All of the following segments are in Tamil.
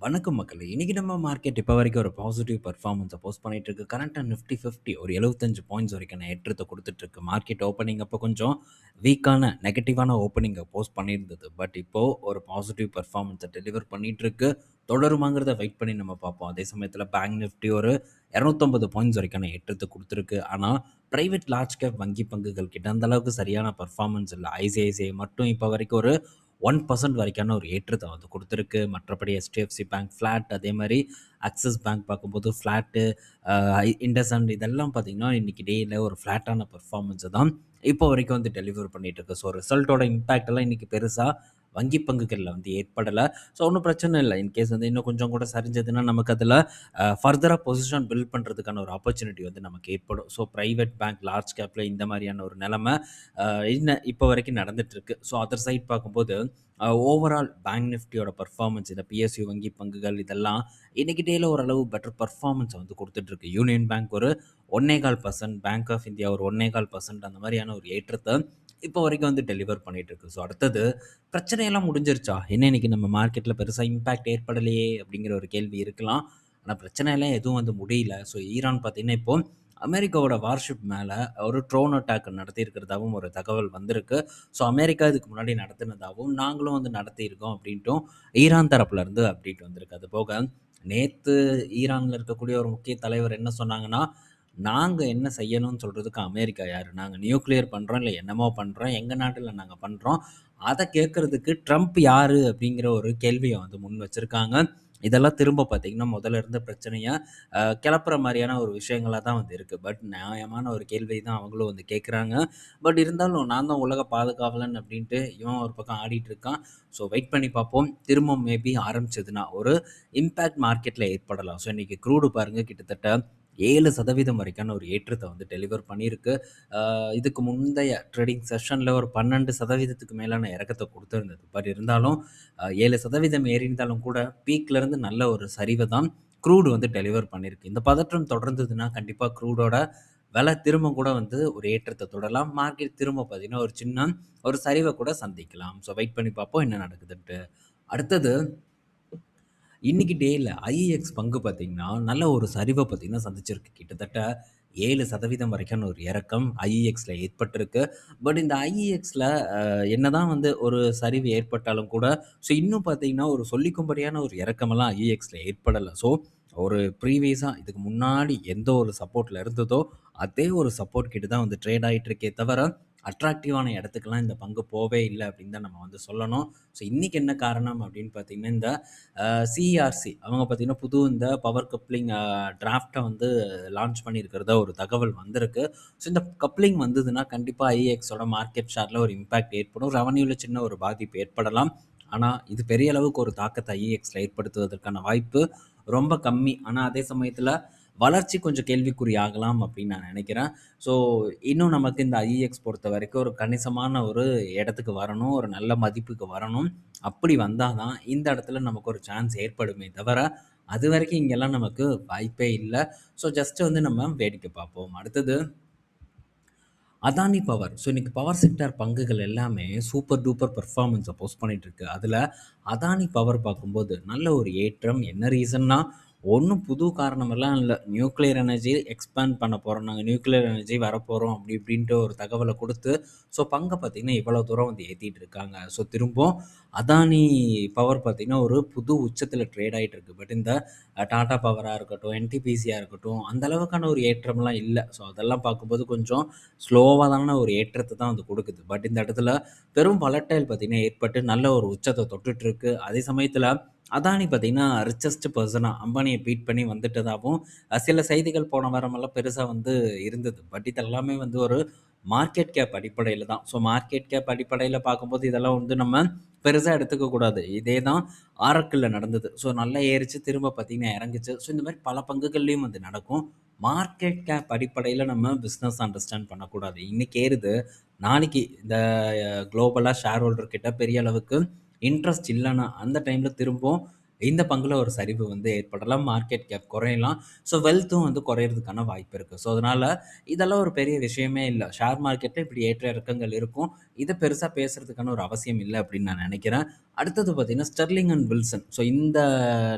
வணக்கம் மக்களே! இன்னைக்கு நம்ம மார்க்கெட் இப்போ வரைக்கும் ஒரு பாசிட்டிவ் பெர்ஃபார்மன்ஸ போஸ்ட் பண்ணிட்டு இருக்கு. கரண்ட்டா நிஃப்டி 50 ஒரு 75 பாயிண்ட்ஸ் வரைக்கான ஏற்றத்த குடுத்துட்டு இருக்கு. மார்க்கெட் ஓப்பனிங் அப்போ கொஞ்சம் வீக்கான நெகட்டிவான ஓப்பனிங்க போஸ்ட் பண்ணியிருந்தது. பட் இப்போ ஒரு பாசிட்டிவ் பெர்ஃபார்மன்ஸ டெலிவர் பண்ணிட்டு இருக்கு. தொடருமாங்கிறத வெயிட் பண்ணி நம்ம பார்ப்போம். அதே சமயத்தில பேங்க் நிஃப்டி ஒரு 250 பாயிண்ட்ஸ் வரைக்கான ஏற்றத்த குடுத்துருக்கு. ஆனா, பிரைவேட் லார்ஜ் கேப் வங்கி பங்குகள் கிட்ட அந்த அளவுக்கு சரியான பெர்ஃபார்மன்ஸ் இல்ல. ஐசிஐசிஐ மட்டும் இப்போ வரைக்கும் ஒரு 1% வரைக்கான ஒரு ஏற்றத்த வந்து குடுத்துருக்கு. மற்றபடி HDFC பேங்க் ஃப்ளாட், அதே மாரி ஆக்சிஸ் பேங்க் பார்க்கும்போது ஃப்ளாட்டு, இண்டஸ்இண்ட் இதெல்லாம் பார்த்தீங்கன்னா, இன்னைக்கு டேல ஒரு ஃப்ளாட்டான பெர்ஃபார்மன்ஸ தான் இப்போ வரைக்கும் வந்து டெலிவர் பண்ணிட்டு இருக்கு. ஸோ ரிசல்ட்டோட இம்பாக்ட் எல்லாம் இன்னைக்கு பெருசா வங்கி பங்குகள்ல வந்து ஏற்படல. ஸோ ஒண்ணும் பிரச்சனை இல்ல. இன்கேஸ் வந்து இன்னும் கொஞ்சம் கூட சரிஞ்சதுன்னா, நமக்கு அதில ஃபர்தரா பொசிஷன் பில்ட் பண்றதுக்கான ஒரு ஆப்பர்ச்சுனிட்டி வந்து நமக்கு ஏற்படும். ஸோ பிரைவேட் பேங்க், லார்ஜ் கேப்ல இந்த மாரியான ஒரு நெலைம அ இப்போ வரைக்கும் நடந்துட்டு இருக்கு. ஸோ அதர் சைட் பார்க்கும்போது ஓவரால் பேங்க் நிஃப்டியோட பெர்ஃபார்மன்ஸ் இந்த பிஎஸ்யூ வங்கி பங்குகள் இதெல்லாம் இன்னைக்கு டேல ஓரளவு பெட்டர் பெர்ஃபார்மன்ஸ வந்து குடுத்துட்டுருக்கு. யூனியன் பேங்க் ஒரு 1.25%, பேங்க் ஆஃப் இந்தியா ஒரு 1.25% அந்த மாரியான ஒரு ஏற்றத்த இப்போ வரைக்கும் வந்து டெலிவர் பண்ணிட்டு இருக்கு. ஸோ அடுத்தது பிரச்சனையெல்லாம் முடிஞ்சிருச்சா? என்ன இன்னைக்கு நம்ம மார்க்கெட்ல பெருசா இம்பாக்ட் ஏற்படலையே! அப்படிங்கிற ஒரு கேள்வி இருக்கலாம். ஆனா பிரச்சனைலாம் எதுவும் வந்து முடியல. ஸோ ஈரான் பார்த்தீங்கன்னா, இப்போ அமெரிக்காவோட வார்ஷிப் மேல ஒரு ட்ரோன் அட்டாக் நடத்தியிருக்கிறதாவும் ஒரு தகவல் வந்திருக்கு. ஸோ அமெரிக்கா இதுக்கு முன்னாடி நடத்தினதாவும், நாங்களும் வந்து நடத்தியிருக்கோம் அப்படின்ட்டும் ஈரான் தரப்புலருந்து அப்டேட் வந்திருக்கு. அதுபோக நேத்து ஈரான்ல இருக்கக்கூடிய ஒரு முக்கிய தலைவர் என்ன சொன்னாங்கன்னா, நாங்க என்ன செய்யணும்னு சொல்றதுக்கு அமெரிக்கா யாரு? நாங்க நியூக்ளியர் பண்றோம், இல்ல என்னமோ பண்றோம். எங்க நாட்டுல நாங்க பண்றோம். அத கேட்கறதுக்கு ட்ரம்ப் யாரு? அப்படிங்கிற ஒரு கேள்விய வந்து முன் வச்சிருக்காங்க. இதெல்லாம் திரும்ப பார்த்தீங்கன்னா, முதல்ல இருந்த பிரச்சனைய கிளப்புற மாரியான ஒரு விஷயங்களா தான் வந்து இருக்கு. பட் நியாயமான ஒரு கேள்வி தான் அவங்களும் வந்து கேட்குறாங்க. பட் இருந்தாலும் நான் தான் உலக பாதுகாவலன் அப்படின்ட்டு இவன் ஒரு பக்கம் ஆடிட்டு இருக்கான். ஸோ வெயிட் பண்ணி பார்ப்போம். திரும்ப மேபி ஆரம்பிச்சதுன்னா ஒரு இம்பேக்ட் மார்க்கெட்ல ஏற்படலாம். ஸோ இன்னைக்கு க்ரூடு பாருங்க கிட்டத்தட்ட 7% வரைக்கான ஒரு ஏற்றத்த வந்து டெலிவர் பண்ணியிருக்கு. இதுக்கு முந்தைய ட்ரேடிங் செஷன்ல ஒரு 12% மேலான இறக்கத்த குடுத்திருந்தது. பட் இருந்தாலும் 7% ஏறியிருந்தாலும் கூட பீக்லேருந்து நல்ல ஒரு சரிவ தான் க்ரூட் வந்து டெலிவர் பண்ணியிருக்கு. இந்த பதற்றம் தொடர்ந்ததுன்னா, கண்டிப்பா க்ரூடோட விலை திரும்ப கூட வந்து ஒரு ஏற்றத்த தொடரலாம். மார்க்கெட் திரும்ப பார்த்தீங்கன்னா, ஒரு சின்ன ஒரு சரிவ கூட சந்திக்கலாம். ஸோ வெயிட் பண்ணி பார்ப்போம் என்ன நடக்குதுன்ட்டு. அடுத்தது இன்னைக்கு டேல ஐஇஎக்ஸ் பங்கு பார்த்தீங்கன்னா, நல்ல ஒரு சரிவ பார்த்தீங்கன்னா சந்திச்சிருக்கு. கிட்டத்தட்ட 7% வரைக்கான ஒரு இறக்கம் ஐஇஎக்ஸ்ல ஏற்பட்டிருக்கு. பட் இந்த ஐஇஎக்ஸ்ல என்னதான் வந்து ஒரு சரிவு ஏற்பட்டாலும் கூட, ஸோ இன்னும் பார்த்தீங்கன்னா, ஒரு சொல்லிக்கும்படியான ஒரு இறக்கமெல்லாம் ஐஇஎக்ஸ்ல ஏற்படல. ஸோ ஒரு ப்ரீவியஸா இதுக்கு முன்னாடி எந்த ஒரு சப்போர்ட்ல இருந்ததோ, அதே ஒரு சப்போர்ட் கிட்ட தான் வந்து ட்ரேட் ஆயிட்டு இருக்கே தவிர, அட்ராக்டிவான இடத்துக்குலாம் இந்த பங்கு போவே இல்ல அப்படின்னு தான் நம்ம வந்து சொல்லணும். ஸோ இன்னைக்கு என்ன காரணம் அப்படின்னு பார்த்தீங்கன்னா, இந்த சிஇஆர்சி அவங்க பார்த்தீங்கன்னா, புது இந்த பவர் கப்ளிங் டிராஃப்ட்ட வந்து லான்ச் பண்ணியிருக்கிறதா ஒரு தகவல் வந்திருக்கு. ஸோ இந்த கப்ளிங் வந்ததுன்னா, கண்டிப்பா ஐஎக்ஸோட மார்க்கெட் ஷேர்ல ஒரு இம்பாக்ட் ஏற்படும். ரெவன்யூல சின்ன ஒரு பாதிப்பு ஏற்படலாம். ஆனா, இது பெரிய அளவுக்கு ஒரு தாக்கத்த ஐஎக்ஸ்ல ஏற்படுத்துவதற்கான வாய்ப்பு ரொம்ப கம்மி. ஆனா, அதே சமயத்தில வளர்ச்சி கொஞ்சம் கேள்விக்குறி ஆகலாம் அப்படின்னு நான் நினைக்கிறேன். ஸோ இன்னும் நமக்கு இந்த ஐஎக்ஸ் பொறுத்தவரைக்கும் ஒரு கணிசமான ஒரு இடத்துக்கு வரணும். ஒரு நல்ல மதிப்புக்கு வரணும். அப்படி வந்தா தான் இந்த இடத்துல நமக்கு ஒரு சான்ஸ் ஏற்படுமே தவிர, அதுவரைக்கும் இங்கெல்லாம் நமக்கு வாய்ப்பே இல்ல. ஸோ ஜஸ்ட் வந்து நம்ம வேடிக்கை பார்ப்போம். அடுத்தது அதானி பவர். ஸோ இன்னைக்கு பவர் செக்டார் பங்குகள் எல்லாமே சூப்பர் டூப்பர் பெர்ஃபார்மன்ஸ போஸ்ட் பண்ணிட்டு இருக்கு. அதுல அதானி பவர் பார்க்கும்போது நல்ல ஒரு ஏற்றம். என்ன ரீசன்னா, ஒண்ணும் புது காரணமெல்லாம் இல்ல. நியூக்ளியர் எனர்ஜி எக்ஸ்பேண்ட் பண்ண போறோம். நாங்க நியூக்ளியர் எனர்ஜி வரப்போறோம் அப்படி இப்படின்ட்டு ஒரு தகவல குடுத்து, ஸோ பங்க பார்த்தீங்கன்னா, இவ்வளோ தூரம் வந்து ஏத்திட்டு இருக்காங்க. ஸோ திரும்பவும் அதானி பவர் பார்த்தீங்கன்னா, ஒரு புது உச்சத்தில ட்ரேட் ஆயிட்டு இருக்கு. பட் இந்த டாடா பவரா இருக்கட்டும், என்டிபிசியா இருக்கட்டும், அந்த அளவுக்கான ஒரு ஏற்றம்லாம் இல்ல. ஸோ அதெல்லாம் பார்க்கும்போது கொஞ்சம் ஸ்லோவாதான ஒரு ஏற்றத்த தான் வந்து குடுக்குது. பட் இந்த இடத்துல பெரும் வலட்டைல் பார்த்தீங்கன்னா ஏற்பட்டு நல்ல ஒரு உச்சத்த தொட்டுட்டு இருக்கு. அதே சமயத்தில அதானி பார்த்தீங்கன்னா, ரிச்சஸ்ட் பெர்சனா அம்பானிய பீட் பண்ணி வந்துட்டதாவும் சில செய்திகள் போன வாரமெல்லாம் பெருசா வந்து இருந்தது. பட் இதெல்லாமே வந்து ஒரு மார்க்கெட் கேப் அடிப்படையில தான். ஸோ மார்க்கெட் கேப் அடிப்படையில பார்க்கும்போது இதெல்லாம் வந்து நம்ம பெருசா எடுத்துக்க கூடாது. இதே தான் ஆரக்கிள்ல நடந்தது. ஸோ நல்லா ஏறுச்சு, திரும்ப பார்த்தீங்கன்னா இறங்குச்சு. ஸோ இந்த மாரி பல பங்குகள்லயும் வந்து நடக்கும். மார்க்கெட் கேப் அடிப்படையில நம்ம பிசினஸ் அண்டர்ஸ்டாண்ட் பண்ணக்கூடாது. இன்னைக்கு ஏறுது, நாளைக்கு இந்த குளோபலா ஷேர் ஹோல்டர் கிட்ட பெரிய அளவுக்கு இன்ட்ரெஸ்ட் இல்லன்னா, அந்த டைம்ல திரும்பவும் இந்த பங்குல ஒரு சரிவு வந்து ஏற்படலாம். மார்க்கெட் கேப் குறையலாம். ஸோ வெல்த்தும் வந்து குறையறதுக்கான வாய்ப்பு இருக்கு. ஸோ அதனால இதெல்லாம் ஒரு பெரிய விஷயமே இல்ல. ஷேர் மார்க்கெட்ல இப்படி ஏற்ற இறக்கங்கள் இருக்கும். இத பெருசா பேசுறதுக்கான ஒரு அவசியம் இல்ல அப்படின்னு நான் நினைக்கிறேன். அடுத்தது பார்த்தீங்கன்னா, ஸ்டெர்லிங் அண்ட் வில்சன். ஸோ இந்த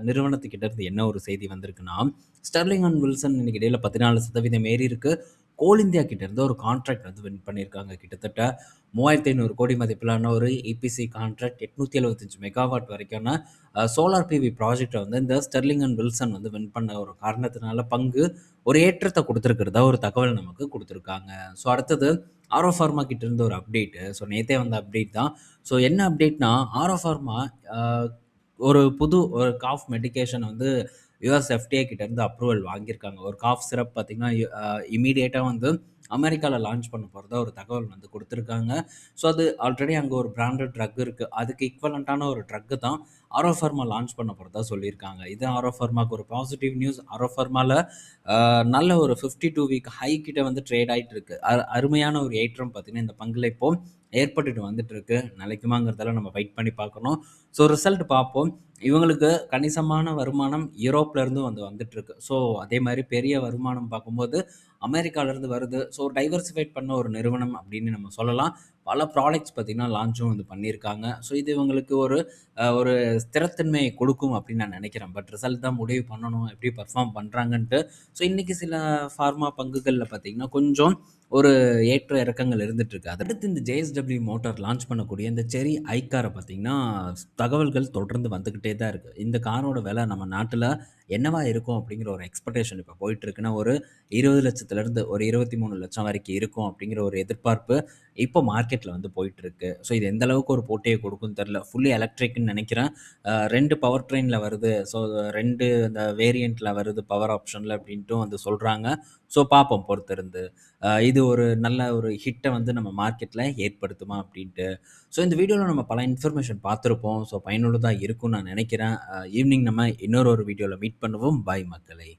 நிறுவனத்துக்கிட்ட இருந்து என்ன ஒரு செய்தி வந்திருக்குன்னா, ஸ்டெர்லிங் அண்ட் வில்சன் இன்னைக்கு டேல 14% ஏறி இருக்கு. கோல் இந்தியா கிட்ட இருந்து ஒரு கான்ட்ராக்ட் வந்து வின் பண்ணியிருக்காங்க. கிட்டத்தட்ட 3,500 கோடி மதிப்பிலான ஒரு EPC கான்ட்ராக்ட் 875 மெகாவாட் வரைக்கான சோலார் PV ப்ராஜெக்ட்ட வந்து இந்த ஸ்டெர்லிங் அண்ட் வில்சன் வந்து வின் பண்ண ஒரு காரணத்தினால பங்கு ஒரு ஏற்றத்த குடுத்திருக்கிறதா ஒரு தகவல் நமக்கு குடுத்திருக்காங்க. ஸோ அடுத்தது ஆரோ ஃபார்மா கிட்ட இருந்து ஒரு அப்டேட்டு. ஸோ நேத்தே வந்த அப்டேட் தான். ஸோ என்ன அப்டேட்னா, ஆரோ ஃபார்மா அ ஒரு புது ஒரு காஃப் மெடிகேஷன் வந்து யுஎஸ் FDA கிட்ட இருந்து அப்ரூவல் வாங்கியிருக்காங்க. ஒரு காஃப் சிரப் பார்த்தீங்கன்னா, இம்மீடியேட்டா வந்து அமெரிக்கால லான்ச் பண்ண போறதா ஒரு தகவல் வந்து குடுத்துருக்காங்க. ஸோ அது ஆல்ரெடி அங்க ஒரு பிராண்டட் ட்ரக் இருக்கு. அதுக்கு ஈக்வலன்ட்டான ஒரு ட்ரக் தான் ஆரோ ஃபார்மா லான்ச் பண்ண போறதா சொல்லியிருக்காங்க. இது ஆரோ ஃபார்மாக்கு ஒரு பாசிட்டிவ் நியூஸ். ஆரோ ஃபார்மால நல்ல ஒரு 52 வீக் ஹை கிட்ட வந்து ட்ரேட் ஆயிட்டு இருக்கு. அருமையான ஒரு ஏற்றம் பார்த்தீங்கன்னா, இந்த பங்குல இப்போ ஏற்பட்டுட்டு வந்துட்டு இருக்கு. நிலைக்குமாங்கிறதெல்லாம் நம்ம வெயிட் பண்ணி பார்க்கணும். ஸோ ரிசல்ட் பார்ப்போம். இவங்களுக்கு கணிசமான வருமானம் யூரோப்ல இருந்தும் வந்து வந்துட்டு இருக்கு. ஸோ அதே மாரி பெரிய வருமானம் பார்க்கும்போது அமெரிக்கால இருந்து வருது. ஸோ டைவர்சிஃபைட் பண்ண ஒரு நிறுவனம் அப்படின்னு நம்ம சொல்லலாம். பல ப்ராடக்ட்ஸ் பார்த்தீங்கன்னா, லான்ச்சும் வந்து பண்ணியிருக்காங்க. ஸோ இது இவங்களுக்கு ஒரு ஸ்திரத்தன்மையை கொடுக்கும் அப்படின்னு நான் நினைக்கிறேன். பட் ரிசல்ட் தான் முடிவு பண்ணணும். எப்படி பெர்ஃபார்ம் பண்றாங்கன்ட்டு. ஸோ இன்னைக்கு சில ஃபார்மா பங்குகள்ல பார்த்தீங்கன்னா, கொஞ்சம் ஒரு ஏற்ற இறக்கங்கள் இருந்துட்டு இருக்கு. அடுத்து இந்த JSW மோட்டார் லான்ச் பண்ணக்கூடிய இந்த செரி ஐ கார பார்த்தீங்கன்னா, தகவல்கள் தொடர்ந்து வந்துகிட்டே தான் இருக்கு. இந்த காரோட விலை நம்ம நாட்டுல என்னவா இருக்கும் அப்படிங்கிற ஒரு எக்ஸ்பெக்டேஷன் இப்ப போயிட்டு இருக்குன்னா, ஒரு 20,00,000லேருந்து ஒரு 23,00,000 வரைக்கும் இருக்கும் அப்படிங்கிற ஒரு எதிர்பார்ப்பு இப்போ மார்க்கெட்ல வந்து போயிட்டு இருக்கு. ஸோ இது எந்த அளவுக்கு ஒரு போட்டிய கொடுக்கும்னு தெரியல. ஃபுல்லி எலக்ட்ரிக்ன்னு நினைக்கிறேன். 2 பவர் ட்ரெயின்ல வருது. ஸோ 2 அந்த வேரியன்ட்ல வருது பவர் ஆப்ஷன்ல அப்படின்ட்டும் வந்து சொல்றாங்க. ஸோ பார்ப்போம் பொறுத்திருந்து. இது ஒரு நல்ல ஒரு ஹிட்ட வந்து நம்ம மார்க்கெட்ல ஏற்படுத்துமா அப்படின்ட்டு. ஸோ இந்த வீடியோல நம்ம பல இன்ஃபர்மேஷன் பார்த்துருப்போம். ஸோ பயனுள்ளதா இருக்கும்னு நான் நினைக்கிறேன். ஈவினிங் நம்ம இன்னொரு வீடியோல மீட் பண்ணுவோம். பாய் மக்களே!